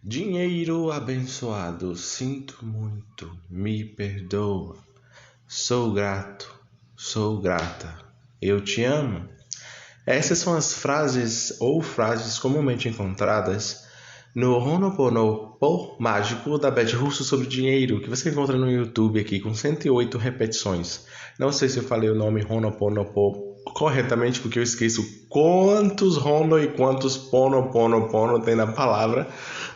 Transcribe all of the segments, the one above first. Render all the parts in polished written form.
Dinheiro abençoado, sinto muito, me perdoa. Sou grato, sou grata, eu te amo. Essas são as frases ou frases comumente encontradas no Ho'oponopono mágico da Beth Russo sobre dinheiro, que você encontra no YouTube aqui com 108 repetições. Não sei se eu falei o nome Ho'oponopono corretamente, porque eu esqueço quantos Hono e quantos Pono tem na palavra,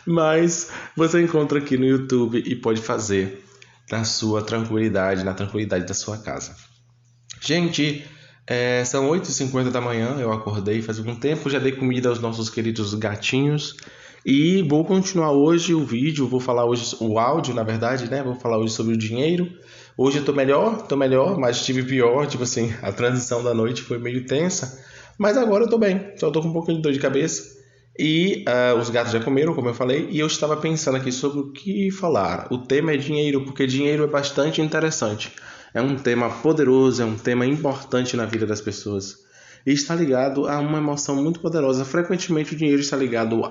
mas você encontra aqui no YouTube e pode fazer na sua tranquilidade, na tranquilidade da sua casa. Gente, são 8h50 da manhã, eu acordei faz algum tempo, já dei comida aos nossos queridos gatinhos e vou continuar hoje o vídeo, vou falar hoje o áudio, na verdade, né? Vou falar hoje sobre o dinheiro. Hoje eu tô melhor, mas estive pior, tipo assim, a transição da noite foi meio tensa, mas agora eu tô bem, só tô com um pouquinho de dor de cabeça. E os gatos já comeram, como eu falei, e eu estava pensando aqui sobre o que falar. O tema é dinheiro, porque dinheiro é bastante interessante. É um tema poderoso, é um tema importante na vida das pessoas. E está ligado a uma emoção muito poderosa. Frequentemente o dinheiro está ligado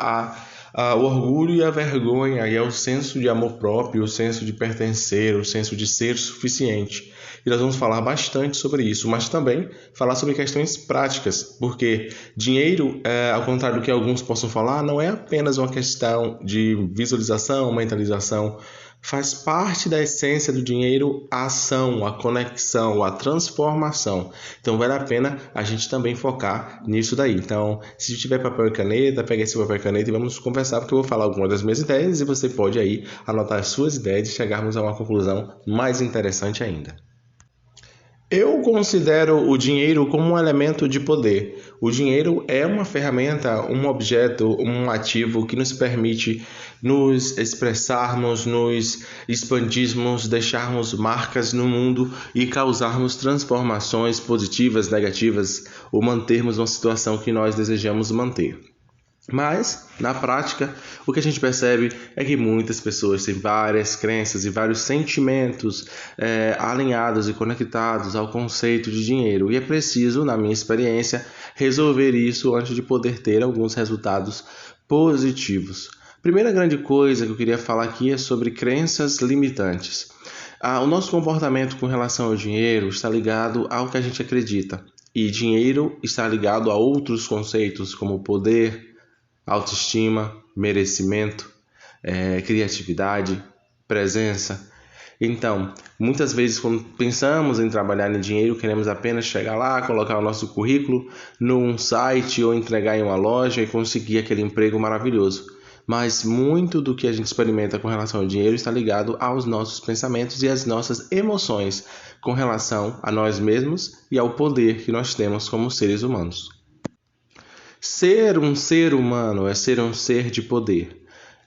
ao orgulho e à vergonha, e ao senso de amor próprio, o senso de pertencer, o senso de ser suficiente. E nós vamos falar bastante sobre isso, mas também falar sobre questões práticas, porque dinheiro, ao contrário do que alguns possam falar, não é apenas uma questão de visualização, mentalização. Faz parte da essência do dinheiro a ação, a conexão, a transformação. Então vale a pena a gente também focar nisso daí. Então, se tiver papel e caneta, pega esse papel e caneta e vamos conversar, porque eu vou falar algumas das minhas ideias e você pode aí anotar as suas ideias e chegarmos a uma conclusão mais interessante ainda. Eu considero o dinheiro como um elemento de poder. O dinheiro é uma ferramenta, um objeto, um ativo que nos permite nos expressarmos, nos expandirmos, deixarmos marcas no mundo e causarmos transformações positivas, negativas ou mantermos uma situação que nós desejamos manter. Mas, na prática, o que a gente percebe é que muitas pessoas têm várias crenças e vários sentimentos alinhados e conectados ao conceito de dinheiro. E é preciso, na minha experiência, resolver isso antes de poder ter alguns resultados positivos. Primeira grande coisa que eu queria falar aqui é sobre crenças limitantes. O nosso comportamento com relação ao dinheiro está ligado ao que a gente acredita. E dinheiro está ligado a outros conceitos como poder, autoestima, merecimento, criatividade, presença. Então, muitas vezes quando pensamos em trabalhar em dinheiro, queremos apenas chegar lá, colocar o nosso currículo num site ou entregar em uma loja e conseguir aquele emprego maravilhoso. Mas muito do que a gente experimenta com relação ao dinheiro está ligado aos nossos pensamentos e às nossas emoções com relação a nós mesmos e ao poder que nós temos como seres humanos. Ser um ser humano é ser um ser de poder.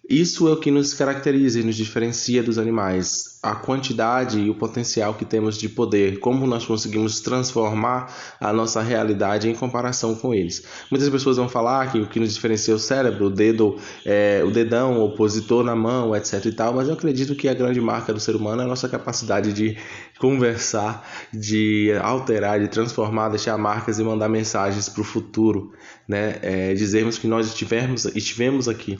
Isso é o que nos caracteriza e nos diferencia dos animais. A quantidade e o potencial que temos de poder, como nós conseguimos transformar a nossa realidade em comparação com eles. Muitas pessoas vão falar que o que nos diferencia é o cérebro, o dedão, o opositor na mão, etc e tal, mas eu acredito que a grande marca do ser humano é a nossa capacidade de conversar, de alterar, de transformar, deixar marcas e mandar mensagens para o futuro, né? Dizermos que nós estivemos aqui.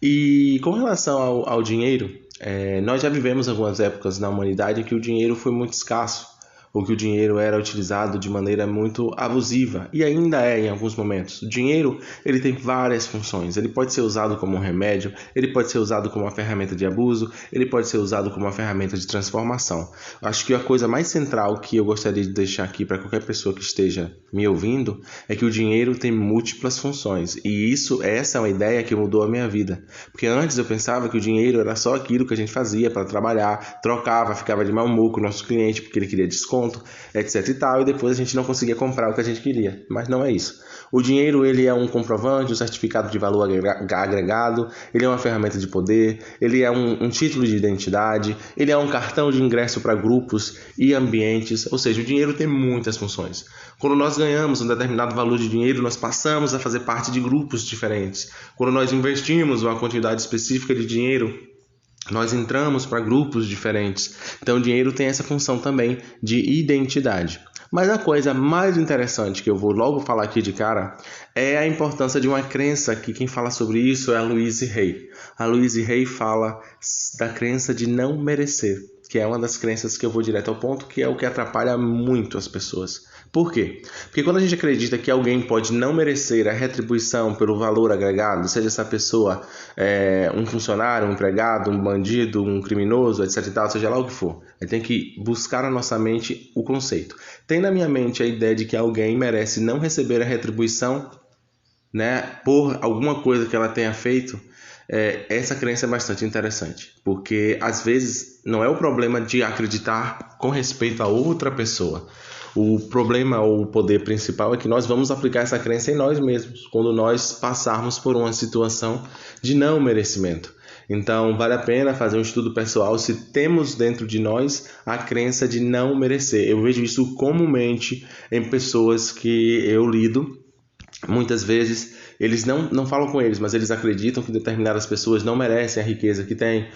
E com relação ao dinheiro, nós já vivemos algumas épocas na humanidade em que o dinheiro foi muito escasso, ou que o dinheiro era utilizado de maneira muito abusiva, e ainda é em alguns momentos. O dinheiro, ele tem várias funções. Ele pode ser usado como um remédio, ele pode ser usado como uma ferramenta de abuso, ele pode ser usado como uma ferramenta de transformação. Acho que a coisa mais central que eu gostaria de deixar aqui para qualquer pessoa que esteja me ouvindo é que o dinheiro tem múltiplas funções, e essa é uma ideia que mudou a minha vida. Porque antes eu pensava que o dinheiro era só aquilo que a gente fazia para trabalhar, trocava, ficava de mau humor com o nosso cliente porque ele queria desconto, etc e tal, e depois a gente não conseguia comprar o que a gente queria. Mas não é isso. O dinheiro, ele é um comprovante, um certificado de valor agregado, ele é uma ferramenta de poder, ele é um título de identidade, ele é um cartão de ingresso para grupos e ambientes, ou seja, o dinheiro tem muitas funções. Quando nós ganhamos um determinado valor de dinheiro, nós passamos a fazer parte de grupos diferentes. Quando nós investimos uma quantidade específica de dinheiro, nós entramos para grupos diferentes. Então o dinheiro tem essa função também de identidade. Mas a coisa mais interessante que eu vou logo falar aqui de cara é a importância de uma crença que quem fala sobre isso é a Louise Hay. A Louise Hay fala da crença de não merecer, que é uma das crenças que eu vou direto ao ponto, que é o que atrapalha muito as pessoas. Por quê? Porque quando a gente acredita que alguém pode não merecer a retribuição pelo valor agregado, seja essa pessoa um funcionário, um empregado, um bandido, um criminoso, etc e tal, seja lá o que for, a gente tem que buscar na nossa mente o conceito. Tem na minha mente a ideia de que alguém merece não receber a retribuição, né, por alguma coisa que ela tenha feito. Essa crença é bastante interessante, porque às vezes não é o problema de acreditar com respeito a outra pessoa. O problema ou o poder principal é que nós vamos aplicar essa crença em nós mesmos, quando nós passarmos por uma situação de não merecimento. Então, vale a pena fazer um estudo pessoal se temos dentro de nós a crença de não merecer. Eu vejo isso comumente em pessoas que eu lido. Muitas vezes eles não falam com eles, mas eles acreditam que determinadas pessoas não merecem a riqueza que tem,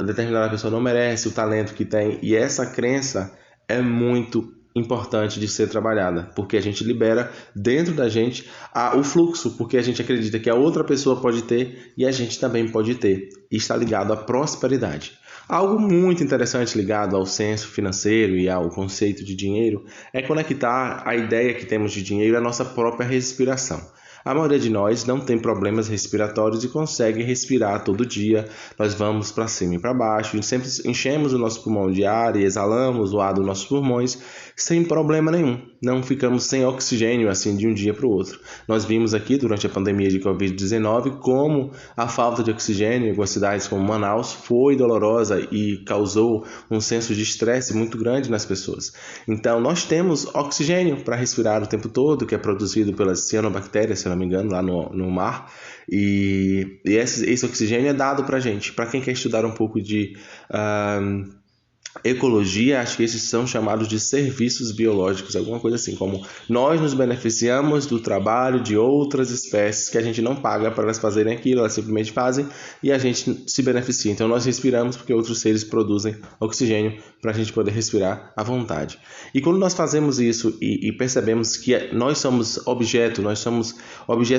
determinada pessoa não merece o talento que tem, e essa crença é muito importante de ser trabalhada, porque a gente libera dentro da gente o fluxo, porque a gente acredita que a outra pessoa pode ter e a gente também pode ter, e está ligado à prosperidade. Algo muito interessante ligado ao senso financeiro e ao conceito de dinheiro é conectar a ideia que temos de dinheiro à nossa própria respiração. A maioria de nós não tem problemas respiratórios e consegue respirar todo dia. Nós vamos para cima e para baixo, e sempre enchemos o nosso pulmão de ar e exalamos o ar dos nossos pulmões sem problema nenhum. Não ficamos sem oxigênio assim de um dia para o outro. Nós vimos aqui durante a pandemia de Covid-19 como a falta de oxigênio em algumas cidades como Manaus foi dolorosa e causou um senso de estresse muito grande nas pessoas. Então nós temos oxigênio para respirar o tempo todo, que é produzido pelas cianobactérias, se não me engano, lá no mar, e esse oxigênio é dado para a gente. Para quem quer estudar um pouco de ecologia, acho que esses são chamados de serviços biológicos, alguma coisa assim, como nós nos beneficiamos do trabalho de outras espécies que a gente não paga para elas fazerem aquilo, elas simplesmente fazem e a gente se beneficia. Então nós respiramos porque outros seres produzem oxigênio para a gente poder respirar à vontade. E quando nós fazemos isso e percebemos que nós somos objeto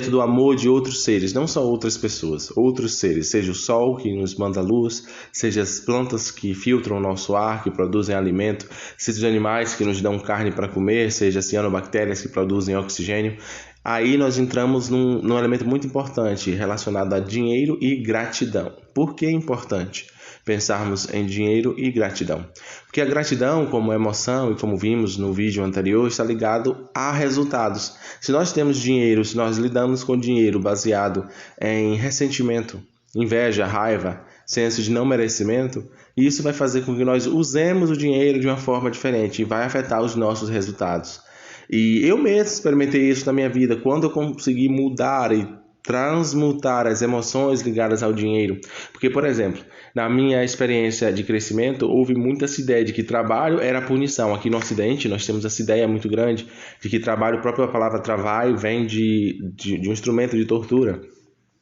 do amor de outros seres, não só outras pessoas, outros seres, seja o sol que nos manda luz, seja as plantas que filtram o nosso ar, que produzem alimento, seja os animais que nos dão carne para comer, seja as cianobactérias que produzem oxigênio, aí nós entramos num elemento muito importante relacionado a dinheiro e gratidão. Por que é importante pensarmos em dinheiro e gratidão? Porque a gratidão, como emoção e como vimos no vídeo anterior, está ligado a resultados. Se nós temos dinheiro, se nós lidamos com dinheiro baseado em ressentimento, inveja, raiva, senso de não merecimento, isso vai fazer com que nós usemos o dinheiro de uma forma diferente e vai afetar os nossos resultados. E eu mesmo experimentei isso na minha vida, quando eu consegui mudar e transmutar as emoções ligadas ao dinheiro. Porque, por exemplo, na minha experiência de crescimento, houve muita essa ideia de que trabalho era punição. Aqui no Ocidente, nós temos essa ideia muito grande de que trabalho, a própria palavra trabalho, vem de um instrumento de tortura.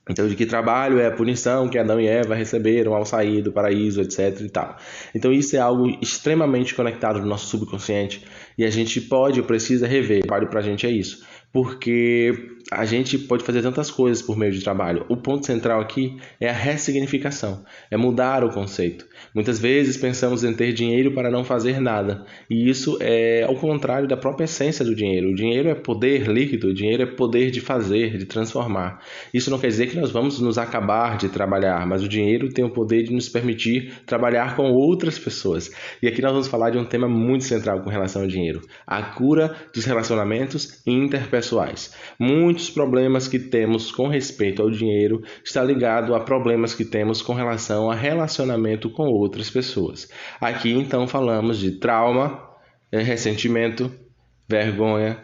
Então, de que trabalho é a punição que Adão e Eva receberam ao sair do paraíso, etc. e tal. Então, isso é algo extremamente conectado no nosso subconsciente e a gente pode ou precisa rever. O trabalho para a gente é isso, porque a gente pode fazer tantas coisas por meio de trabalho. O ponto central aqui é a ressignificação, é mudar o conceito. Muitas vezes pensamos em ter dinheiro para não fazer nada, e isso é ao contrário da própria essência do dinheiro. O dinheiro é poder líquido, o dinheiro é poder de fazer, de transformar. Isso não quer dizer que nós vamos nos acabar de trabalhar, mas o dinheiro tem o poder de nos permitir trabalhar com outras pessoas. E aqui nós vamos falar de um tema muito central com relação ao dinheiro: a cura dos relacionamentos interpessoais. Muitos problemas que temos com respeito ao dinheiro está ligado a problemas que temos com relação a relacionamento com outras pessoas. Aqui então falamos de trauma, ressentimento, vergonha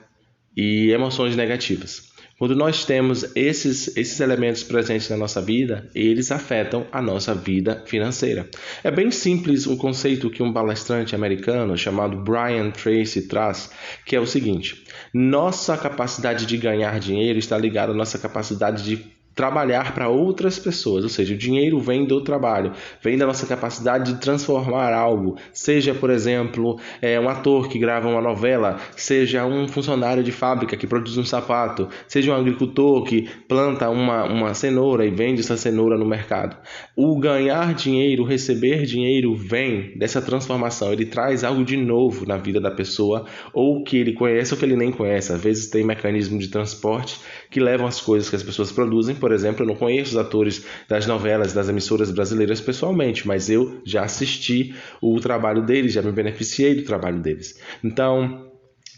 e emoções negativas. Quando nós temos esses elementos presentes na nossa vida, eles afetam a nossa vida financeira. É bem simples um conceito que um palestrante americano chamado Brian Tracy traz, que é o seguinte: nossa capacidade de ganhar dinheiro está ligada à nossa capacidade de trabalhar para outras pessoas, ou seja, o dinheiro vem do trabalho, vem da nossa capacidade de transformar algo, seja, por exemplo, um ator que grava uma novela, seja um funcionário de fábrica que produz um sapato, seja um agricultor que planta uma cenoura e vende essa cenoura no mercado. O ganhar dinheiro, o receber dinheiro vem dessa transformação, ele traz algo de novo na vida da pessoa, ou que ele conhece ou que ele nem conhece. Às vezes tem mecanismo de transporte que levam as coisas que as pessoas produzem. Por exemplo, eu não conheço os atores das novelas, das emissoras brasileiras pessoalmente, mas eu já assisti o trabalho deles, já me beneficiei do trabalho deles. Então,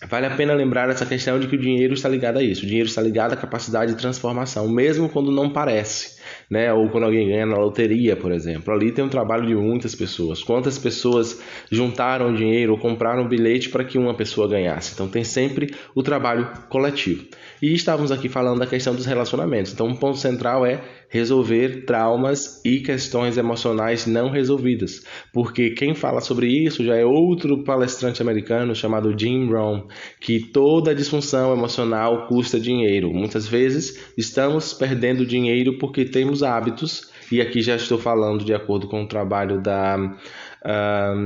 vale a pena lembrar essa questão de que o dinheiro está ligado a isso. O dinheiro está ligado à capacidade de transformação, mesmo quando não parece, né? Ou quando alguém ganha na loteria, por exemplo. Ali tem um trabalho de muitas pessoas. Quantas pessoas juntaram dinheiro ou compraram um bilhete para que uma pessoa ganhasse? Então tem sempre o trabalho coletivo. E estávamos aqui falando da questão dos relacionamentos. Então um ponto central é resolver traumas e questões emocionais não resolvidas. Porque quem fala sobre isso já é outro palestrante americano chamado Jim Rohn, que toda disfunção emocional custa dinheiro. Muitas vezes estamos perdendo dinheiro porque temos hábitos, e aqui já estou falando de acordo com o trabalho da...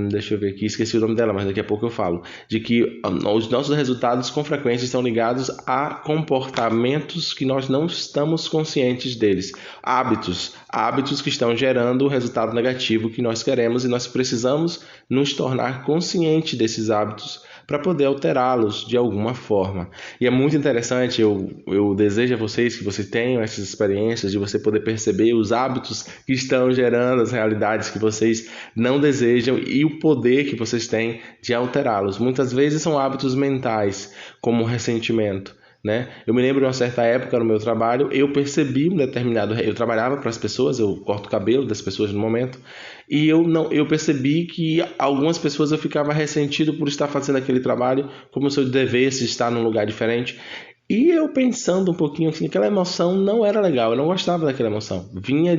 deixa eu ver aqui, esqueci o nome dela, mas daqui a pouco eu falo, de que os nossos resultados com frequência estão ligados a comportamentos que nós não estamos conscientes deles, hábitos que estão gerando o resultado negativo que nós queremos, e nós precisamos nos tornar conscientes desses hábitos para poder alterá-los de alguma forma. E é muito interessante, eu desejo a vocês que vocês tenham essas experiências de você poder perceber os hábitos que estão gerando as realidades que vocês não desejam e o poder que vocês têm de alterá-los. Muitas vezes são hábitos mentais, como o ressentimento, né? Eu me lembro de uma certa época no meu trabalho, eu percebi eu trabalhava para as pessoas, eu corto o cabelo das pessoas no momento, e eu percebi que algumas pessoas eu ficava ressentido por estar fazendo aquele trabalho como se eu devesse estar num lugar diferente. E eu pensando um pouquinho assim, aquela emoção não era legal, eu não gostava daquela emoção. Vinha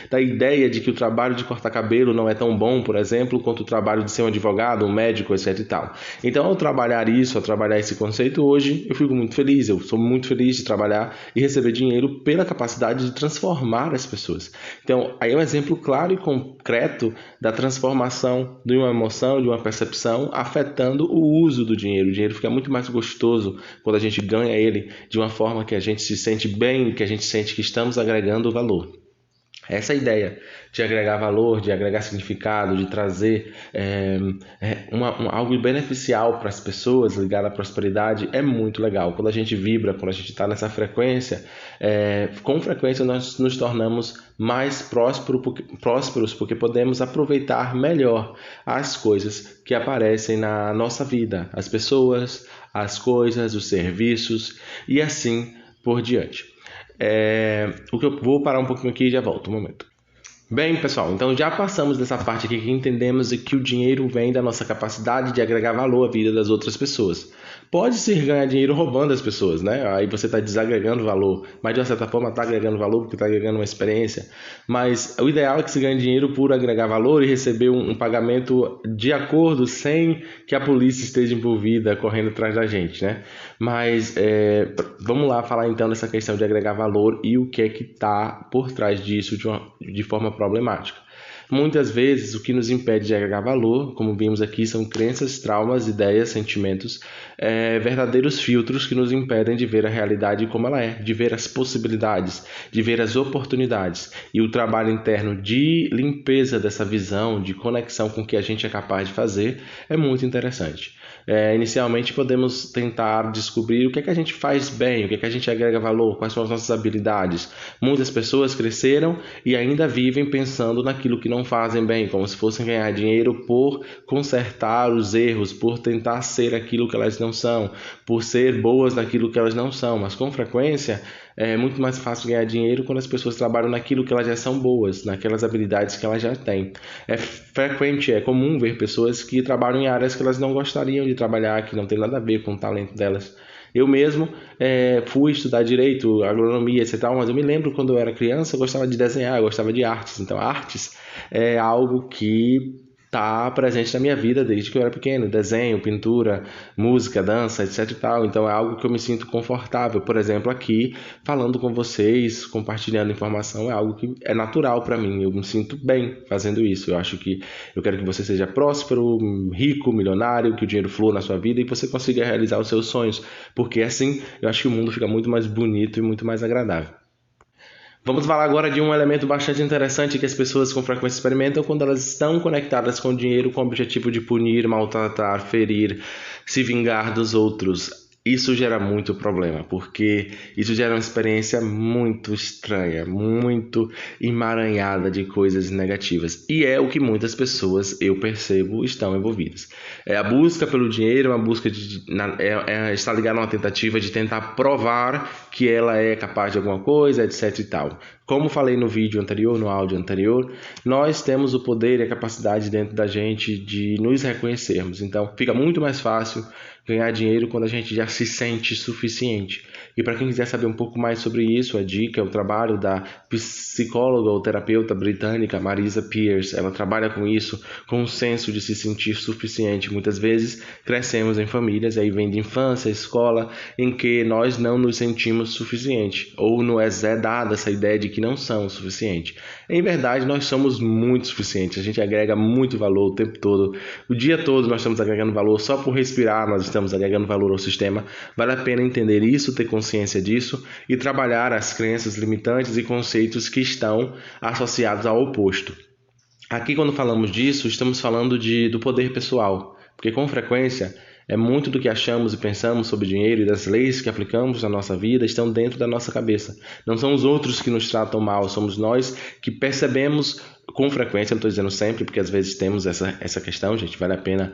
da ideia de que o trabalho de cortar cabelo não é tão bom, por exemplo, quanto o trabalho de ser um advogado, um médico, etc e tal. Então, ao trabalhar esse conceito, hoje eu fico muito feliz, eu sou muito feliz de trabalhar e receber dinheiro pela capacidade de transformar as pessoas. Então, aí é um exemplo claro e concreto da transformação de uma emoção, de uma percepção, afetando o uso do dinheiro. O dinheiro fica muito mais gostoso quando a gente ganha ele de uma forma que a gente se sente bem, que a gente sente que estamos agregando valor. Essa ideia de agregar valor, de agregar significado, de trazer algo beneficial para as pessoas, ligado à prosperidade, é muito legal. Quando a gente vibra, quando a gente está nessa frequência, com frequência nós nos tornamos mais prósperos, porque podemos aproveitar melhor as coisas que aparecem na nossa vida, as pessoas, as coisas, os serviços e assim por diante. Eu vou parar um pouquinho aqui e já volto, um momento. Bem, pessoal, então já passamos dessa parte aqui que entendemos que o dinheiro vem da nossa capacidade de agregar valor à vida das outras pessoas. Pode-se ganhar dinheiro roubando as pessoas, né? Aí você está desagregando valor, mas de uma certa forma está agregando valor porque está agregando uma experiência. Mas o ideal é que se ganhe dinheiro por agregar valor e receber um pagamento de acordo, sem que a polícia esteja envolvida correndo atrás da gente, né? Mas vamos lá falar então dessa questão de agregar valor e o que é que está por trás disso de forma problemática. Muitas vezes o que nos impede de agregar valor, como vimos aqui, são crenças, traumas, ideias, sentimentos, verdadeiros filtros que nos impedem de ver a realidade como ela é, de ver as possibilidades, de ver as oportunidades. E o trabalho interno de limpeza dessa visão, de conexão com o que a gente é capaz de fazer, é muito interessante. Inicialmente podemos tentar descobrir o que é que a gente faz bem, o que é que a gente agrega valor, quais são as nossas habilidades. Muitas pessoas cresceram e ainda vivem pensando naquilo que não fazem bem, como se fossem ganhar dinheiro por consertar os erros, por tentar ser aquilo que elas não são, por ser boas naquilo que elas não são. Mas com frequência é muito mais fácil ganhar dinheiro quando as pessoas trabalham naquilo que elas já são boas, naquelas habilidades que elas já têm. É frequente, é comum ver pessoas que trabalham em áreas que elas não gostariam de trabalhar, que não tem nada a ver com o talento delas. Eu mesmo fui estudar direito, agronomia, etc. Mas eu me lembro quando eu era criança, eu gostava de desenhar, eu gostava de artes. Então, artes é algo que tá presente na minha vida desde que eu era pequeno, desenho, pintura, música, dança, etc e tal. Então é algo que eu me sinto confortável. Por exemplo, aqui falando com vocês, compartilhando informação, é algo que é natural para mim. Eu me sinto bem fazendo isso. Eu quero que você seja próspero, rico, milionário, que o dinheiro flua na sua vida e você consiga realizar os seus sonhos, porque assim eu acho que o mundo fica muito mais bonito e muito mais agradável. Vamos falar agora de um elemento bastante interessante que as pessoas com frequência experimentam quando elas estão conectadas com o dinheiro com o objetivo de punir, maltratar, ferir, se vingar dos outros. Isso gera muito problema, porque isso gera uma experiência muito estranha, muito emaranhada de coisas negativas. E é o que muitas pessoas, eu percebo, estão envolvidas. A busca pelo dinheiro, está ligada a uma tentativa de tentar provar que ela é capaz de alguma coisa, etc e tal. Como falei no vídeo anterior, no áudio anterior, nós temos o poder e a capacidade dentro da gente de nos reconhecermos. Então, fica muito mais fácil ganhar dinheiro quando a gente já se sente suficiente. E para quem quiser saber um pouco mais sobre isso, a dica é o trabalho da psicóloga ou terapeuta britânica Marisa Peer. Ela trabalha com isso, com o senso de se sentir suficiente. Muitas vezes crescemos em famílias, aí vem de infância, escola, em que nós não nos sentimos suficiente, ou nos é dada essa ideia de que não são o suficiente. Em verdade, nós somos muito suficientes. A gente agrega muito valor o tempo todo. O dia todo nós estamos agregando valor. Só por respirar nós estamos agregando valor ao sistema. Vale a pena entender isso, ter consciência disso e trabalhar as crenças limitantes e conceitos que estão associados ao oposto. Aqui, quando falamos disso, estamos falando do poder pessoal, porque com frequência é muito do que achamos e pensamos sobre dinheiro e das leis que aplicamos na nossa vida estão dentro da nossa cabeça. Não são os outros que nos tratam mal, somos nós que percebemos com frequência, não estou dizendo sempre, porque às vezes temos essa questão, gente, vale a pena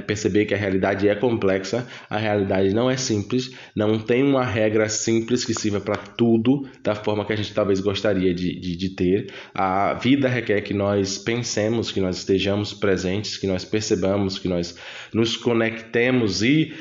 perceber que a realidade é complexa, a realidade não é simples, não tem uma regra simples que sirva para tudo da forma que a gente talvez gostaria de ter. A vida requer que nós pensemos, que nós estejamos presentes, que nós percebamos, que nós nos conectemos e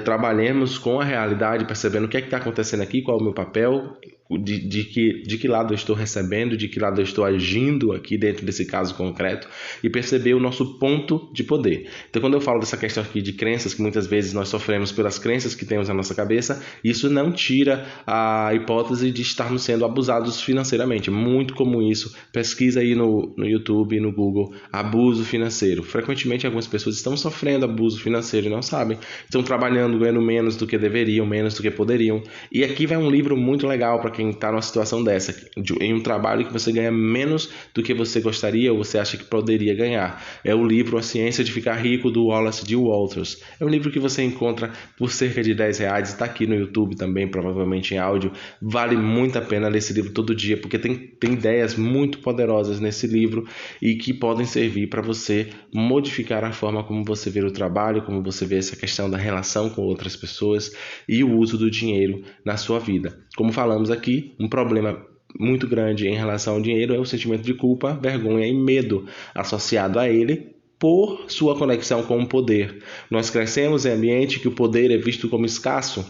trabalhemos com a realidade, percebendo o que é que está acontecendo aqui, qual é o meu papel, de que lado eu estou recebendo, de que lado eu estou agindo aqui dentro desse caso concreto e perceber o nosso ponto de poder. Então, quando eu falo dessa questão aqui de crenças, que muitas vezes nós sofremos pelas crenças que temos na nossa cabeça, isso não tira a hipótese de estarmos sendo abusados financeiramente. Muito comum isso. Pesquisa aí no YouTube e no Google, abuso financeiro. Frequentemente algumas pessoas estão sofrendo abuso financeiro e não sabem. Estão trabalhando, ganhando menos do que deveriam, menos do que poderiam. E aqui vai um livro muito legal para quem está numa situação dessa, em um trabalho que você ganha menos do que você gostaria ou você acha que poderia ganhar. É o livro A Ciência de Ficar Rico, do Wallace D. Walters. É um livro que você encontra por cerca de R$10, está aqui no YouTube também, provavelmente em áudio. Vale muito a pena ler esse livro todo dia, porque tem ideias muito poderosas nesse livro e que podem servir para você modificar a forma como você vê o trabalho, como você vê essa questão da relação com outras pessoas e o uso do dinheiro na sua vida. Como falamos aqui, um problema muito grande em relação ao dinheiro é o sentimento de culpa, vergonha e medo associado a ele por sua conexão com o poder. Nós crescemos em ambiente que o poder é visto como escasso.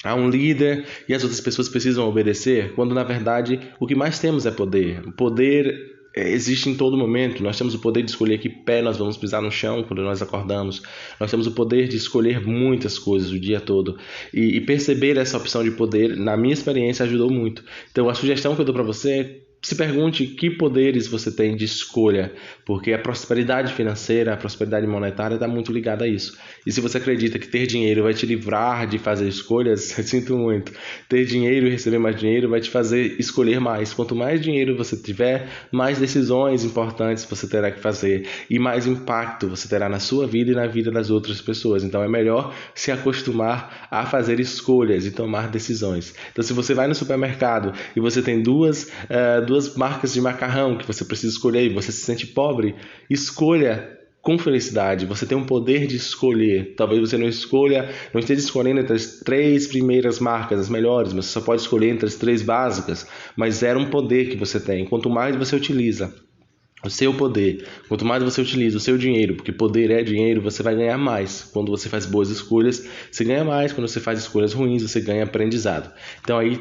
Há um líder e as outras pessoas precisam obedecer, quando na verdade o que mais temos é poder. O poder existe em todo momento. Nós temos o poder de escolher que pé nós vamos pisar no chão quando nós acordamos. Nós temos o poder de escolher muitas coisas o dia todo. E perceber essa opção de poder, na minha experiência, ajudou muito. Então a sugestão que eu dou para você é: se pergunte que poderes você tem de escolha, porque a prosperidade financeira, a prosperidade monetária está muito ligada a isso. E se você acredita que ter dinheiro vai te livrar de fazer escolhas, sinto muito. Ter dinheiro e receber mais dinheiro vai te fazer escolher mais. Quanto mais dinheiro você tiver, mais decisões importantes você terá que fazer e mais impacto você terá na sua vida e na vida das outras pessoas. Então é melhor se acostumar a fazer escolhas e tomar decisões. Então, se você vai no supermercado e você tem duas marcas de macarrão que você precisa escolher e você se sente pobre, escolha com felicidade. Você tem um poder de escolher. Talvez você não esteja escolhendo entre as 3 primeiras marcas, as melhores, mas você só pode escolher entre as 3 básicas, mas é um poder que você tem. Quanto mais você utiliza o seu poder. Quanto mais você utiliza o seu dinheiro, porque poder é dinheiro, você vai ganhar mais. Quando você faz boas escolhas, você ganha mais. Quando você faz escolhas ruins, você ganha aprendizado. Então aí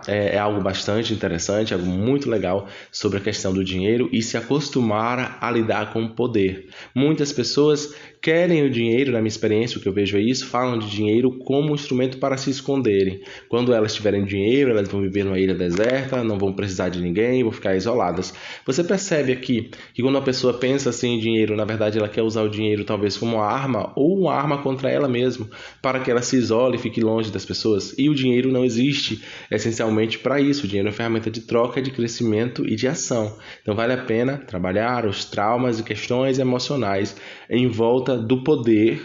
é algo bastante interessante, algo muito legal sobre a questão do dinheiro e se acostumar a lidar com o poder. Muitas pessoas querem o dinheiro, na minha experiência, o que eu vejo é isso, falam de dinheiro como um instrumento para se esconderem. Quando elas tiverem dinheiro, elas vão viver numa ilha deserta, não vão precisar de ninguém, vão ficar isoladas. Você percebe aqui que quando uma pessoa pensa assim em dinheiro, na verdade ela quer usar o dinheiro talvez como uma arma ou uma arma contra ela mesma, para que ela se isole e fique longe das pessoas. E o dinheiro não existe essencialmente para isso. O dinheiro é uma ferramenta de troca, de crescimento e de ação. Então vale a pena trabalhar os traumas e questões emocionais em volta do poder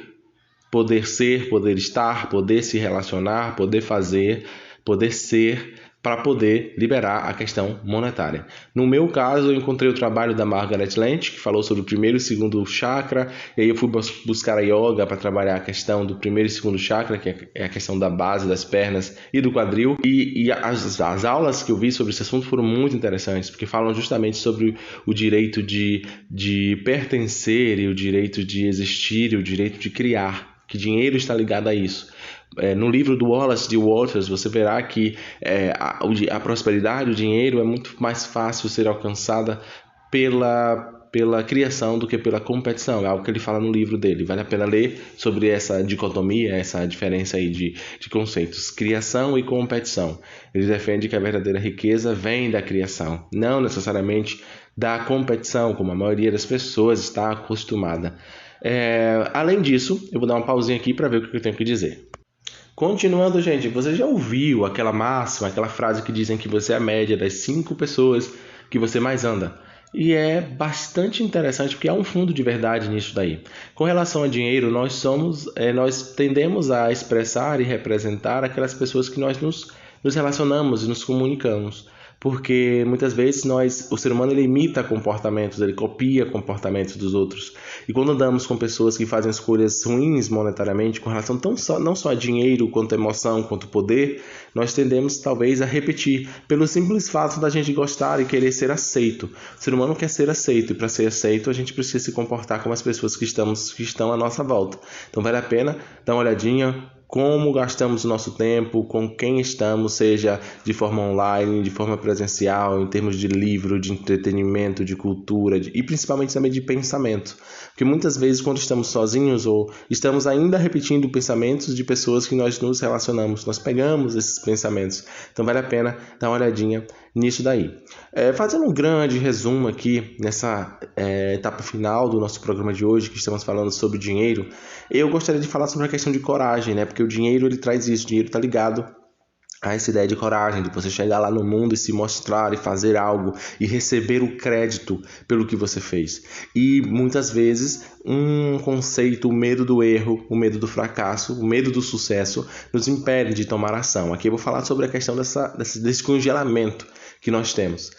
ser, poder estar, poder se relacionar, poder fazer, poder ser, para poder liberar a questão monetária. No meu caso, eu encontrei o trabalho da Margaret Lynch, que falou sobre o primeiro e segundo chakra, e aí eu fui buscar a yoga para trabalhar a questão do primeiro e segundo chakra, que é a questão da base, das pernas e do quadril, e as aulas que eu vi sobre esse assunto foram muito interessantes, porque falam justamente sobre o direito de pertencer e o direito de existir e o direito de criar, que dinheiro está ligado a isso. No livro do Wallace D. Walters, você verá que a prosperidade, o dinheiro, é muito mais fácil ser alcançada pela criação do que pela competição. É algo que ele fala no livro dele. Vale a pena ler sobre essa dicotomia, essa diferença aí de conceitos, criação e competição. Ele defende que a verdadeira riqueza vem da criação, não necessariamente da competição, como a maioria das pessoas está acostumada. Além disso, eu vou dar uma pausinha aqui para ver o que eu tenho que dizer. Continuando, gente, você já ouviu aquela máxima, aquela frase que dizem que você é a média das 5 pessoas que você mais anda? E é bastante interessante porque há um fundo de verdade nisso daí. Com relação a dinheiro, nós tendemos a expressar e representar aquelas pessoas que nós nos relacionamos e nos comunicamos. Porque muitas vezes o ser humano ele imita comportamentos, ele copia comportamentos dos outros. E quando andamos com pessoas que fazem escolhas ruins monetariamente, com relação não só a dinheiro, quanto a emoção, quanto poder, nós tendemos talvez a repetir, pelo simples fato da gente gostar e querer ser aceito. O ser humano quer ser aceito, e para ser aceito a gente precisa se comportar como as pessoas que estão à nossa volta. Então vale a pena dar uma olhadinha como gastamos o nosso tempo, com quem estamos, seja de forma online, de forma presencial, em termos de livro, de entretenimento, de cultura e principalmente também de pensamento. Porque muitas vezes quando estamos sozinhos ou estamos ainda repetindo pensamentos de pessoas que nós nos relacionamos, nós pegamos esses pensamentos. Então vale a pena dar uma olhadinha nisso daí. Fazendo um grande resumo aqui nessa etapa final do nosso programa de hoje, que estamos falando sobre dinheiro, eu gostaria de falar sobre a questão de coragem, né? Porque o dinheiro ele traz isso, o dinheiro está ligado a essa ideia de coragem, de você chegar lá no mundo e se mostrar e fazer algo e receber o crédito pelo que você fez. E muitas vezes um conceito, o medo do erro, o medo do fracasso, o medo do sucesso nos impede de tomar ação. Aqui eu vou falar sobre a questão desse congelamento que nós temos.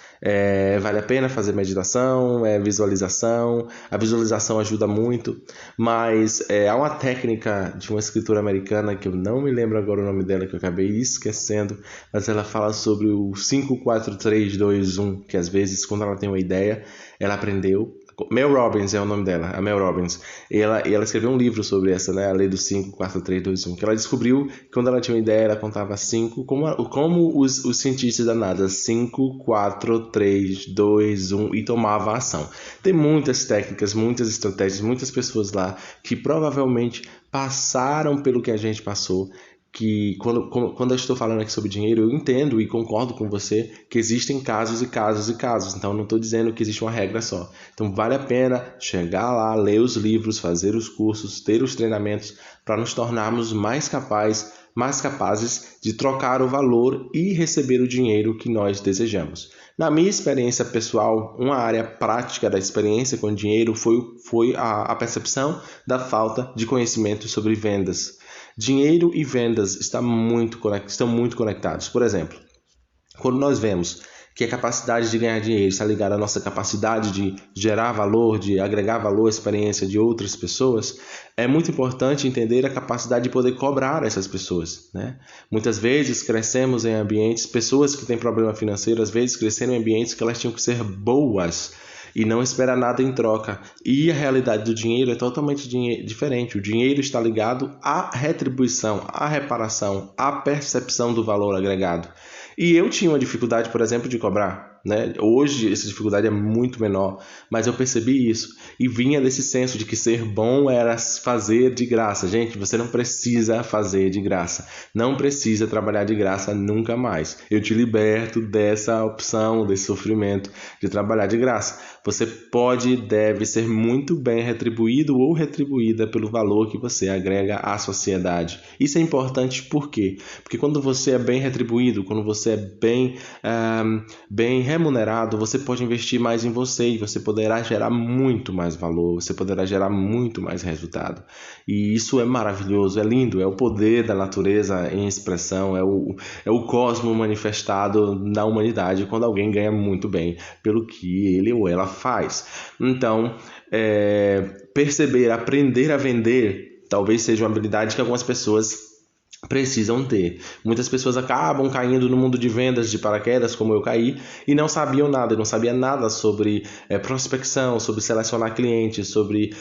Vale a pena fazer meditação, visualização. A visualização ajuda muito, mas há uma técnica de uma escritora americana que eu não me lembro agora o nome dela, que eu acabei esquecendo, mas ela fala sobre o 5, 4, 3, 2, 1, que às vezes quando ela tem uma ideia, ela aprendeu. Mel Robbins é o nome dela, a Mel Robbins. E ela escreveu um livro sobre essa, né? A lei do 5, 4, 3, 2, 1. Que ela descobriu que quando ela tinha uma ideia, ela contava 5, como os cientistas da NASA, 5, 4, 3, 2, 1, e tomava ação. Tem muitas técnicas, muitas estratégias, muitas pessoas lá que provavelmente passaram pelo que a gente passou. Que quando eu estou falando aqui sobre dinheiro, eu entendo e concordo com você que existem casos e casos e casos. Então, eu não estou dizendo que existe uma regra só. Então, vale a pena chegar lá, ler os livros, fazer os cursos, ter os treinamentos para nos tornarmos mais capazes de trocar o valor e receber o dinheiro que nós desejamos. Na minha experiência pessoal, uma área prática da experiência com dinheiro foi a percepção da falta de conhecimento sobre vendas. Dinheiro e vendas estão muito conectados. Por exemplo, quando nós vemos que a capacidade de ganhar dinheiro está ligada à nossa capacidade de gerar valor, de agregar valor à experiência de outras pessoas, é muito importante entender a capacidade de poder cobrar essas pessoas, né? Muitas vezes crescemos em ambientes, pessoas que têm problema financeiro, às vezes cresceram em ambientes que elas tinham que ser boas. e não espera nada em troca. E a realidade do dinheiro é totalmente diferente. O dinheiro está ligado à retribuição, à reparação, à percepção do valor agregado. E eu tinha uma dificuldade, por exemplo, de cobrar, né? Hoje essa dificuldade é muito menor, mas eu percebi isso e vinha desse senso de que ser bom era fazer de graça. Gente, você não precisa fazer de graça, não precisa trabalhar de graça nunca mais. Eu te liberto dessa opção, desse sofrimento de trabalhar de graça. Você pode e deve ser muito bem retribuído ou retribuída pelo valor que você agrega à sociedade. Isso é importante por quê? Porque quando você é bem retribuído, quando você é bem remunerado, você pode investir mais em você e você poderá gerar muito mais valor, você poderá gerar muito mais resultado. E isso é maravilhoso, é lindo, é o poder da natureza em expressão, é o cosmo manifestado na humanidade quando alguém ganha muito bem pelo que ele ou ela faz. Então, perceber, aprender a vender, talvez seja uma habilidade que algumas pessoas precisam ter. Muitas pessoas acabam caindo no mundo de vendas de paraquedas, como eu caí, e não sabiam nada, não sabia nada sobre prospecção, sobre selecionar clientes, sobre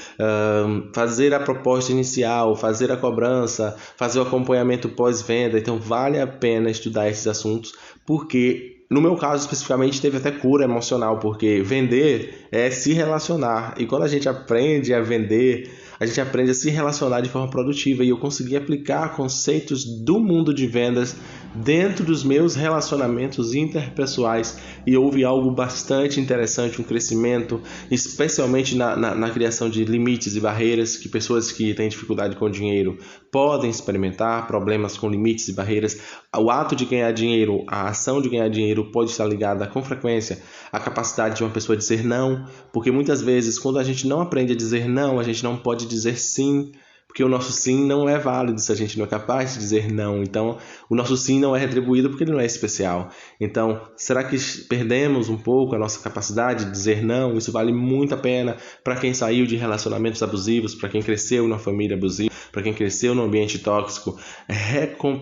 fazer a proposta inicial, fazer a cobrança, fazer o acompanhamento pós-venda. Então vale a pena estudar esses assuntos, porque no meu caso especificamente teve até cura emocional, porque vender é se relacionar, e quando a gente aprende a vender, a gente aprende a se relacionar de forma produtiva, e eu consegui aplicar conceitos do mundo de vendas dentro dos meus relacionamentos interpessoais, e houve algo bastante interessante, um crescimento, especialmente na criação de limites e barreiras, que pessoas que têm dificuldade com o dinheiro podem experimentar, problemas com limites e barreiras. O ato de ganhar dinheiro, a ação de ganhar dinheiro pode estar ligada com frequência à capacidade de uma pessoa dizer não, porque muitas vezes quando a gente não aprende a dizer não, a gente não pode dizer sim, porque o nosso sim não é válido se a gente não é capaz de dizer não. Então, o nosso sim não é retribuído porque ele não é especial. Então, será que perdemos um pouco a nossa capacidade de dizer não? Isso vale muito a pena para quem saiu de relacionamentos abusivos, para quem cresceu numa família abusiva, para quem cresceu num ambiente tóxico.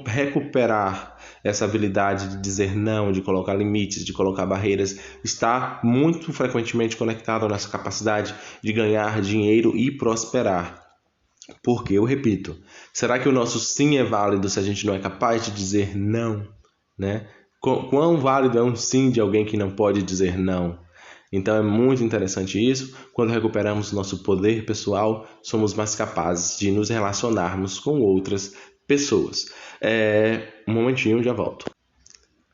Recuperar essa habilidade de dizer não, de colocar limites, de colocar barreiras, está muito frequentemente conectado à nossa capacidade de ganhar dinheiro e prosperar. Porque, eu repito, será que o nosso sim é válido se a gente não é capaz de dizer não, né? Quão válido é um sim de alguém que não pode dizer não? Então é muito interessante isso. Quando recuperamos o nosso poder pessoal, somos mais capazes de nos relacionarmos com outras pessoas. Um momentinho, já volto.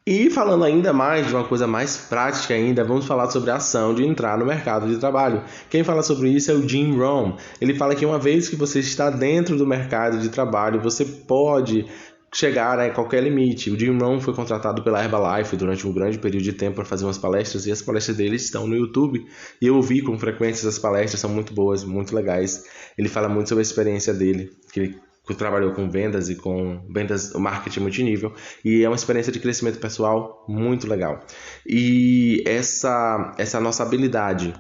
E falando ainda mais de uma coisa mais prática ainda, vamos falar sobre a ação de entrar no mercado de trabalho. Quem fala sobre isso é o Jim Rohn. Ele fala que uma vez que você está dentro do mercado de trabalho, você pode chegar a qualquer limite. O Jim Rohn foi contratado pela Herbalife durante um grande período de tempo para fazer umas palestras, e as palestras dele estão no YouTube, e eu ouvi com frequência essas palestras, são muito boas, muito legais. Ele fala muito sobre a experiência dele, que ele trabalhou com vendas e com vendas, marketing multinível, e é uma experiência de crescimento pessoal muito legal. E essa nossa habilidade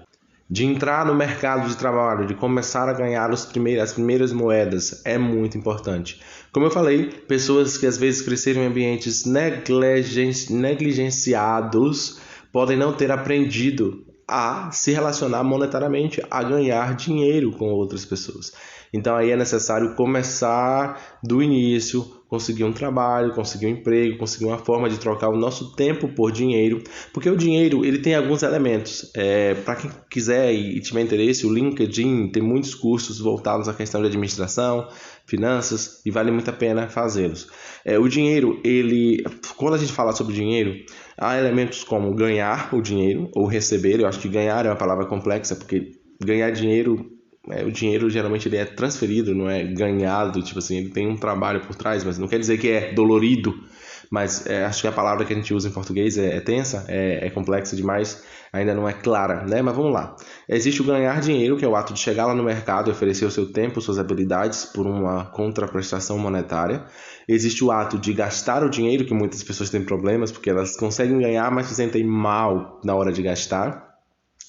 de entrar no mercado de trabalho, de começar a ganhar as primeiras moedas, é muito importante. Como eu falei, pessoas que às vezes cresceram em ambientes negligenciados podem não ter aprendido a se relacionar monetariamente, a ganhar dinheiro com outras pessoas. Então aí é necessário começar do início, conseguir um trabalho, conseguir um emprego, conseguir uma forma de trocar o nosso tempo por dinheiro, porque o dinheiro ele tem alguns elementos. Para quem quiser e tiver interesse, o LinkedIn tem muitos cursos voltados à questão de administração, finanças, e vale muito a pena fazê-los. O dinheiro, quando a gente fala sobre dinheiro, há elementos como ganhar o dinheiro ou receber. Eu acho que ganhar é uma palavra complexa, porque ganhar dinheiro, o dinheiro geralmente ele é transferido, não é ganhado, tipo assim, ele tem um trabalho por trás, mas não quer dizer que é dolorido, mas acho que a palavra que a gente usa em português é tensa, é complexa demais, ainda não é clara, né? Mas vamos lá. Existe o ganhar dinheiro, que é o ato de chegar lá no mercado e oferecer o seu tempo, suas habilidades por uma contraprestação monetária. Existe o ato de gastar o dinheiro, que muitas pessoas têm problemas, porque elas conseguem ganhar, mas se sentem mal na hora de gastar.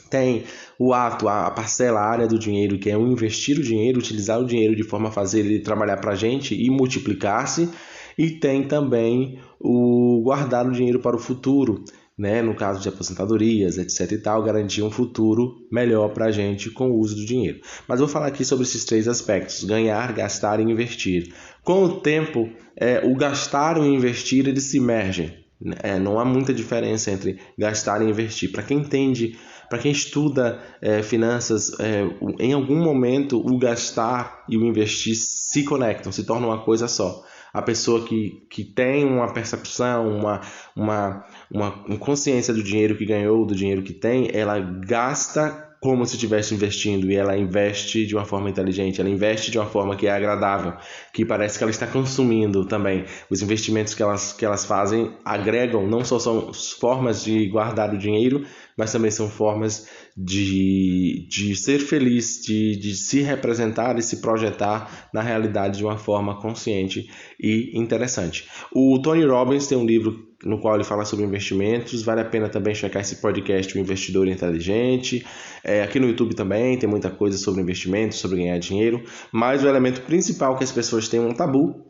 Tem o ato, a parcela, a área do dinheiro, que é o investir o dinheiro, utilizar o dinheiro de forma a fazer ele trabalhar para a gente e multiplicar-se. E tem também o guardar o dinheiro para o futuro, né, no caso de aposentadorias, etc e tal, garantir um futuro melhor para a gente com o uso do dinheiro. Mas eu vou falar aqui sobre esses 3 aspectos: ganhar, gastar e investir. Com o tempo, o gastar e o investir, eles se mergem. Não há muita diferença entre gastar e investir. Para quem entende, para quem estuda finanças, em algum momento o gastar e o investir se conectam, se tornam uma coisa só. A pessoa que tem uma percepção, uma consciência do dinheiro que ganhou, do dinheiro que tem, ela gasta como se estivesse investindo, e ela investe de uma forma inteligente, ela investe de uma forma que é agradável, que parece que ela está consumindo também. Os investimentos que elas fazem agregam, não só são formas de guardar o dinheiro, mas também são formas de ser feliz, de se representar e se projetar na realidade de uma forma consciente e interessante. O Tony Robbins tem um livro no qual ele fala sobre investimentos. Vale a pena também checar esse podcast, O Investidor Inteligente. Aqui no YouTube também tem muita coisa sobre investimentos, sobre ganhar dinheiro, mas o elemento principal que as pessoas têm um tabu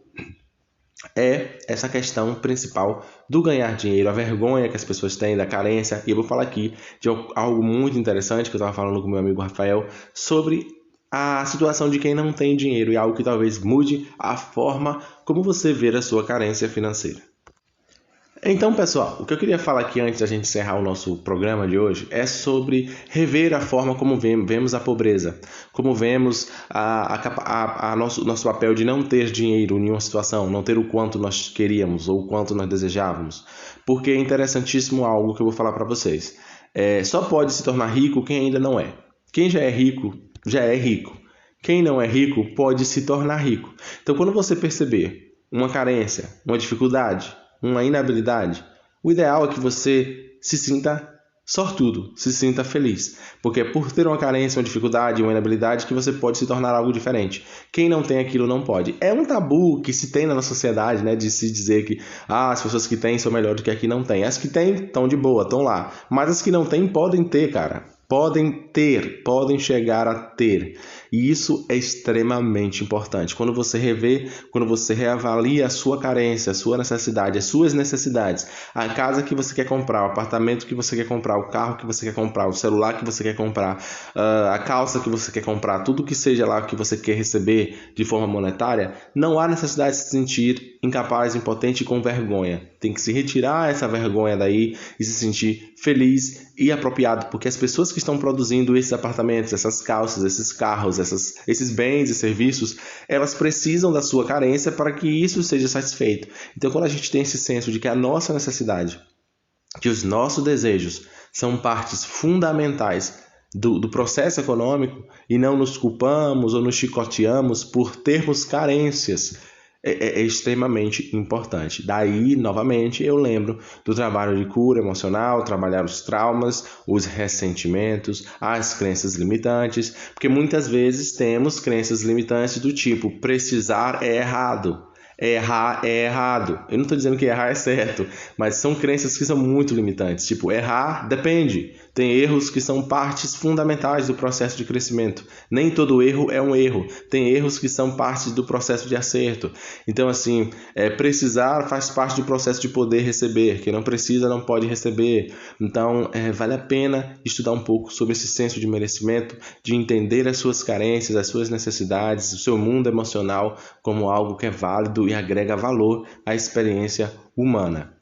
é essa questão principal do ganhar dinheiro, a vergonha que as pessoas têm, da carência. E eu vou falar aqui de algo muito interessante que eu estava falando com meu amigo Rafael sobre a situação de quem não tem dinheiro, e algo que talvez mude a forma como você vê a sua carência financeira. Então, pessoal, o que eu queria falar aqui antes da gente encerrar o nosso programa de hoje é sobre rever a forma como vemos a pobreza, como vemos nosso papel de não ter dinheiro em uma situação, não ter o quanto nós queríamos ou o quanto nós desejávamos. Porque é interessantíssimo algo que eu vou falar para vocês. Só pode se tornar rico quem ainda não é. Quem já é rico, já é rico. Quem não é rico pode se tornar rico. Então, quando você perceber uma carência, uma dificuldade, uma inabilidade, o ideal é que você se sinta sortudo, se sinta feliz, porque é por ter uma carência, uma dificuldade, uma inabilidade que você pode se tornar algo diferente. Quem não tem aquilo não pode. É um tabu que se tem na nossa sociedade, né, de se dizer que as pessoas que têm são melhores do que as que não têm. As que têm estão de boa, estão lá, mas as que não têm podem ter, cara. Podem chegar a ter. E isso é extremamente importante. Quando você revê, quando você reavalia a sua carência, a sua necessidade, as suas necessidades, a casa que você quer comprar, o apartamento que você quer comprar, o carro que você quer comprar, o celular que você quer comprar, a calça que você quer comprar, tudo que seja lá que você quer receber de forma monetária, não há necessidade de se sentir incapaz, impotente e com vergonha. Tem que se retirar essa vergonha daí e se sentir feliz e apropriado, porque as pessoas que estão produzindo esses apartamentos, essas calças, esses carros, esses bens e serviços, elas precisam da sua carência para que isso seja satisfeito. Então, quando a gente tem esse senso de que a nossa necessidade, que os nossos desejos são partes fundamentais do processo econômico, e não nos culpamos ou nos chicoteamos por termos carências, é extremamente importante. Daí, novamente, eu lembro do trabalho de cura emocional, trabalhar os traumas, os ressentimentos, as crenças limitantes, porque muitas vezes temos crenças limitantes do tipo: precisar é errado. Errar é errado. Eu não estou dizendo que errar é certo, mas são crenças que são muito limitantes. Tipo, errar depende. Tem erros que são partes fundamentais do processo de crescimento. Nem todo erro é um erro. Tem erros que são partes do processo de acerto. Então, assim, precisar faz parte do processo de poder receber. Quem não precisa não pode receber. Então, vale a pena estudar um pouco sobre esse senso de merecimento, de entender as suas carências, as suas necessidades, o seu mundo emocional como algo que é válido e agrega valor à experiência humana.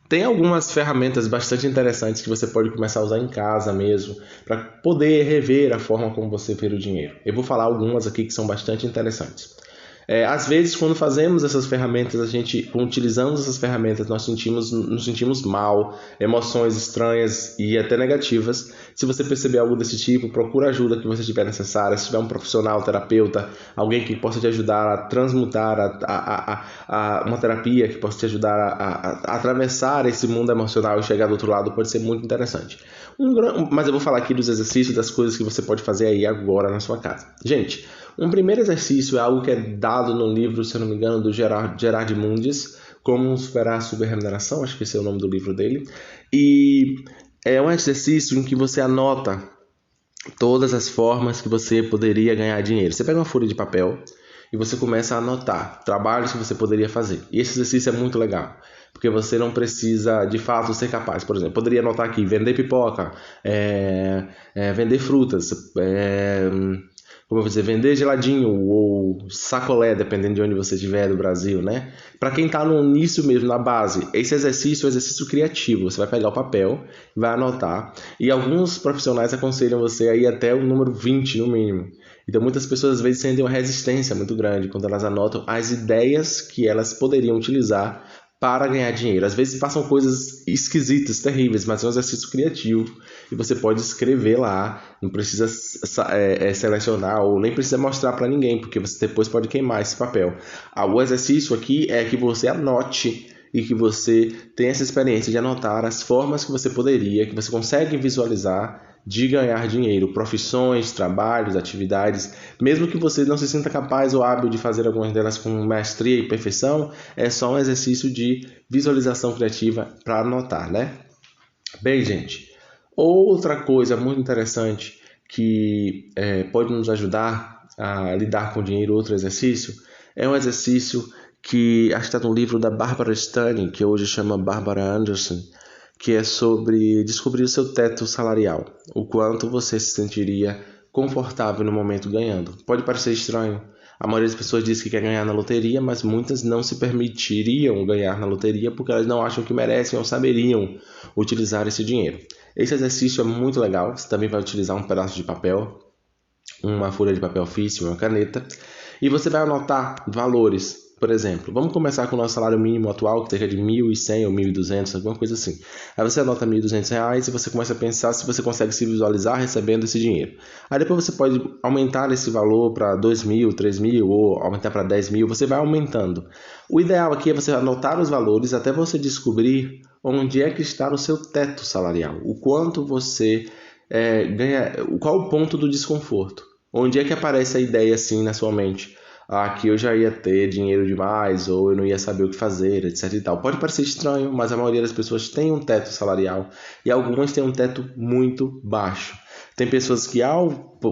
Tem algumas ferramentas bastante interessantes que você pode começar a usar em casa mesmo, para poder rever a forma como você vê o dinheiro. Eu vou falar algumas aqui que são bastante interessantes. Às vezes, quando fazemos essas ferramentas, quando utilizamos essas ferramentas, nós nos sentimos mal, emoções estranhas e até negativas. Se você perceber algo desse tipo, procura ajuda que você tiver necessária. Se tiver um profissional, terapeuta, alguém que possa te ajudar a transmutar, uma terapia que possa te ajudar a atravessar esse mundo emocional e chegar do outro lado, pode ser muito interessante. Mas eu vou falar aqui dos exercícios, das coisas que você pode fazer aí agora na sua casa. Gente, um primeiro exercício é algo que é dado no livro, se eu não me engano, do Gerard Mundis, Como Superar a Subremuneração, acho que esse é o nome do livro dele. E é um exercício em que você anota todas as formas que você poderia ganhar dinheiro. Você pega uma folha de papel e você começa a anotar trabalhos que você poderia fazer. E esse exercício é muito legal, porque você não precisa de fato ser capaz. Por exemplo, poderia anotar aqui: vender pipoca, vender frutas, como eu vou dizer, vender geladinho ou sacolé, dependendo de onde você estiver do Brasil, né? Para quem está no início mesmo, na base, esse exercício é um exercício criativo. Você vai pegar o papel, vai anotar, e alguns profissionais aconselham você a ir até o número 20 no mínimo. Então muitas pessoas às vezes sentem uma resistência muito grande quando elas anotam as ideias que elas poderiam utilizar para ganhar dinheiro. Às vezes passam coisas esquisitas, terríveis, mas é um exercício criativo e você pode escrever lá, não precisa selecionar ou nem precisa mostrar para ninguém, porque você depois pode queimar esse papel. O exercício aqui é que você anote e que você tenha essa experiência de anotar as formas que você poderia, que você consegue visualizar de ganhar dinheiro, profissões, trabalhos, atividades, mesmo que você não se sinta capaz ou hábil de fazer algumas delas com maestria e perfeição, é só um exercício de visualização criativa para anotar, né? Bem, gente, outra coisa muito interessante que pode nos ajudar a lidar com o dinheiro, outro exercício, é um exercício que acho que está no livro da Barbara Stanning, que hoje chama Barbara Anderson, que é sobre descobrir o seu teto salarial, o quanto você se sentiria confortável no momento ganhando. Pode parecer estranho, a maioria das pessoas diz que quer ganhar na loteria, mas muitas não se permitiriam ganhar na loteria porque elas não acham que merecem ou saberiam utilizar esse dinheiro. Esse exercício é muito legal, você também vai utilizar um pedaço de papel, uma folha de papel ofício, uma caneta, e você vai anotar valores. Por exemplo, vamos começar com o nosso salário mínimo atual, que seja de 1.100 ou 1.200, alguma coisa assim. Aí você anota R$ 1.200 e você começa a pensar se você consegue se visualizar recebendo esse dinheiro. Aí depois você pode aumentar esse valor para 2.000, 3.000 ou aumentar para 10.000, você vai aumentando. O ideal aqui é você anotar os valores até você descobrir onde é que está o seu teto salarial, o quanto você ganha, qual o ponto do desconforto. Onde é que aparece a ideia assim na sua mente? Que eu já ia ter dinheiro demais, ou eu não ia saber o que fazer, etc e tal. Pode parecer estranho, mas a maioria das pessoas tem um teto salarial e algumas têm um teto muito baixo. Tem pessoas que ao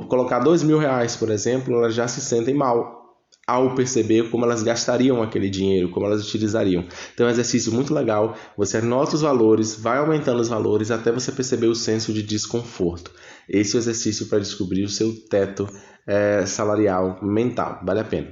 colocar R$ 2.000, por exemplo, elas já se sentem mal ao perceber como elas gastariam aquele dinheiro, como elas utilizariam. Então é um exercício muito legal, você anota os valores, vai aumentando os valores até você perceber o senso de desconforto. Esse é o exercício para descobrir o seu teto salarial mental, vale a pena.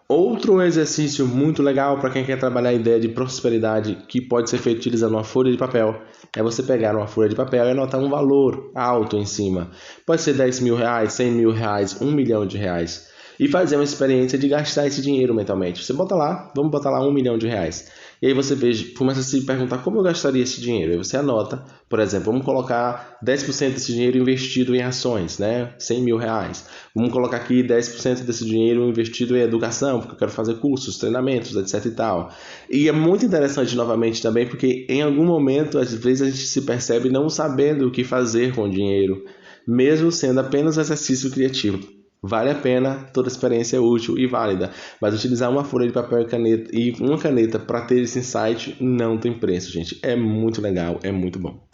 Outro exercício muito legal para quem quer trabalhar a ideia de prosperidade, que pode ser feito utilizando uma folha de papel, é você pegar uma folha de papel e anotar um valor alto em cima. Pode ser R$ 10.000, R$ 100.000, R$ 1.000.000. E fazer uma experiência de gastar esse dinheiro mentalmente. Você bota lá, vamos botar lá R$ 1.000.000. E aí você começa a se perguntar como eu gastaria esse dinheiro. Aí você anota, por exemplo, vamos colocar 10% desse dinheiro investido em ações, né? R$ 100.000. Vamos colocar aqui 10% desse dinheiro investido em educação, porque eu quero fazer cursos, treinamentos, etc e tal. E é muito interessante novamente também, porque em algum momento, às vezes a gente se percebe não sabendo o que fazer com o dinheiro, mesmo sendo apenas um exercício criativo. Vale a pena, toda experiência é útil e válida, mas utilizar uma folha de papel e uma caneta para ter esse insight não tem preço, gente. É muito legal, é muito bom.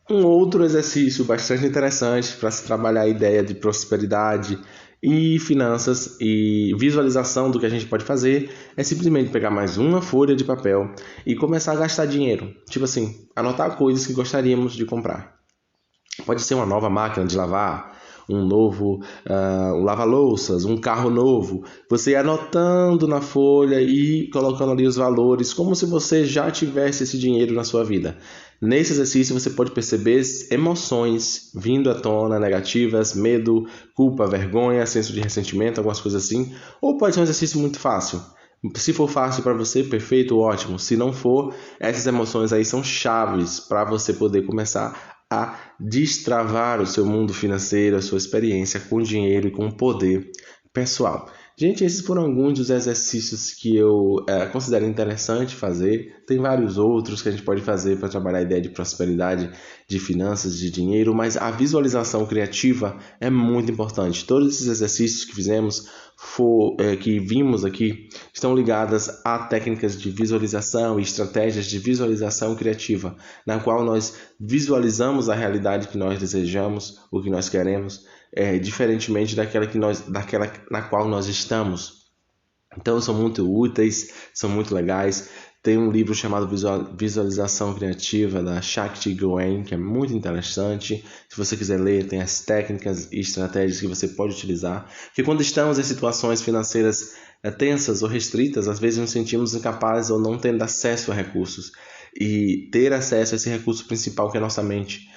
Um outro exercício bastante interessante para se trabalhar a ideia de prosperidade e finanças e visualização do que a gente pode fazer é simplesmente pegar mais uma folha de papel e começar a gastar dinheiro. Tipo assim, anotar coisas que gostaríamos de comprar. Pode ser uma nova máquina de lavar, um novo um lava-louças, um carro novo. Você anotando na folha e colocando ali os valores, como se você já tivesse esse dinheiro na sua vida. Nesse exercício você pode perceber emoções vindo à tona, negativas, medo, culpa, vergonha, senso de ressentimento, algumas coisas assim. Ou pode ser um exercício muito fácil. Se for fácil para você, perfeito, ótimo. Se não for, essas emoções aí são chaves para você poder começar a destravar o seu mundo financeiro, a sua experiência com dinheiro e com poder pessoal. Gente, esses foram alguns dos exercícios que eu considero interessante fazer. Tem vários outros que a gente pode fazer para trabalhar a ideia de prosperidade, de finanças, de dinheiro, mas a visualização criativa é muito importante. Todos esses exercícios que fizemos, que vimos aqui, estão ligadas a técnicas de visualização e estratégias de visualização criativa, na qual nós visualizamos a realidade que nós desejamos, o que nós queremos, diferentemente daquela na qual nós estamos. Então são muito úteis, são muito legais. Tem um livro chamado Visualização Criativa, da Shakti Gawain, que é muito interessante. Se você quiser ler, tem as técnicas e estratégias que você pode utilizar. Porque quando estamos em situações financeiras tensas ou restritas, às vezes nos sentimos incapazes ou não tendo acesso a recursos. E ter acesso a esse recurso principal que é a nossa mente,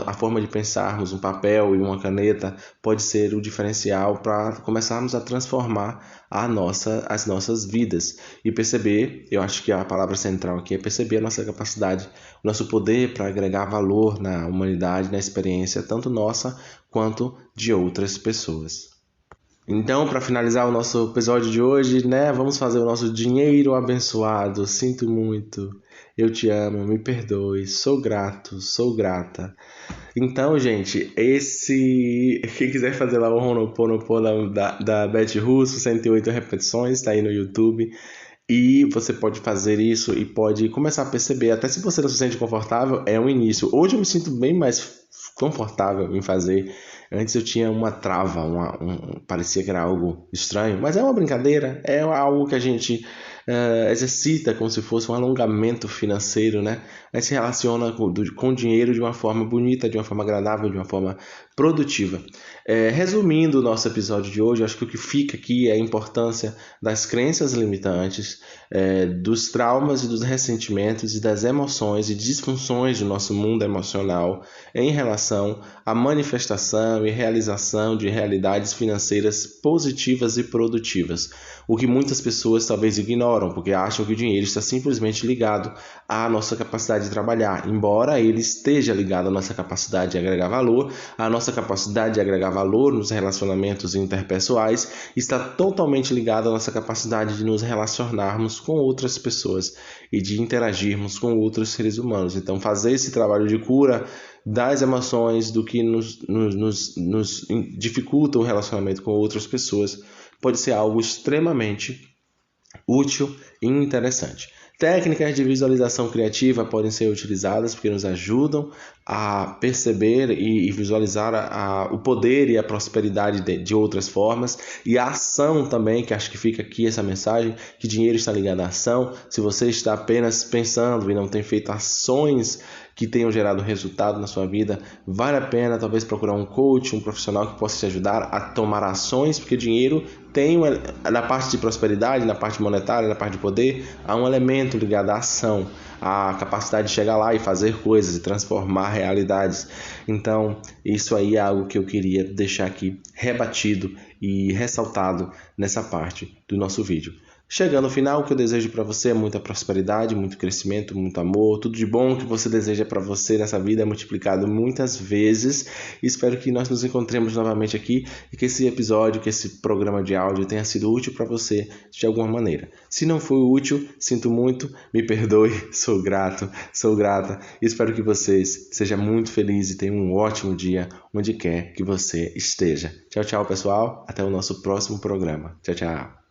a forma de pensarmos, um papel e uma caneta, pode ser o diferencial para começarmos a transformar as nossas vidas. E perceber, eu acho que a palavra central aqui é perceber a nossa capacidade, o nosso poder para agregar valor na humanidade, na experiência, tanto nossa quanto de outras pessoas. Então, para finalizar o nosso episódio de hoje, vamos fazer o nosso dinheiro abençoado. Sinto muito, eu te amo, me perdoe, sou grato, sou grata. Então, gente, quem quiser fazer lá o Ho'oponopono da Beth Russo, 108 repetições, está aí no YouTube. E você pode fazer isso e pode começar a perceber, até se você não se sente confortável, é um início. Hoje eu me sinto bem mais confortável em fazer. Antes eu tinha uma trava, parecia que era algo estranho, mas é uma brincadeira, é algo que a gente exercita como se fosse um alongamento financeiro, né? A gente se relaciona com o dinheiro de uma forma bonita, de uma forma agradável, de uma forma produtiva. Resumindo o nosso episódio de hoje, acho que o que fica aqui é a importância das crenças limitantes, dos traumas e dos ressentimentos e das emoções e disfunções do nosso mundo emocional em relação à manifestação e realização de realidades financeiras positivas e produtivas. O que muitas pessoas talvez ignoram, porque acham que o dinheiro está simplesmente ligado à nossa capacidade de trabalhar, embora ele esteja ligado à nossa capacidade de agregar valor, a nossa capacidade de agregar valor nos relacionamentos interpessoais está totalmente ligada à nossa capacidade de nos relacionarmos com outras pessoas e de interagirmos com outros seres humanos. Então, fazer esse trabalho de cura das emoções, do que nos dificulta o relacionamento com outras pessoas, pode ser algo extremamente útil e interessante. Técnicas de visualização criativa podem ser utilizadas porque nos ajudam a perceber e visualizar o poder e a prosperidade de outras formas, e a ação também, que acho que fica aqui essa mensagem, que dinheiro está ligado à ação. Se você está apenas pensando e não tem feito ações que tenham gerado resultado na sua vida, vale a pena talvez procurar um coach, um profissional que possa te ajudar a tomar ações, porque dinheiro tem, na parte de prosperidade, na parte monetária, na parte de poder, há um elemento ligado à ação, à capacidade de chegar lá e fazer coisas e transformar realidades. Então, isso aí é algo que eu queria deixar aqui rebatido e ressaltado nessa parte do nosso vídeo. Chegando ao final, o que eu desejo para você é muita prosperidade, muito crescimento, muito amor, tudo de bom que você deseja para você nessa vida é multiplicado muitas vezes. Espero que nós nos encontremos novamente aqui e que esse episódio, que esse programa de áudio tenha sido útil para você de alguma maneira. Se não foi útil, sinto muito, me perdoe, sou grato, sou grata. E espero que vocês sejam muito felizes e tenham um ótimo dia onde quer que você esteja. Tchau, tchau, pessoal. Até o nosso próximo programa. Tchau, tchau.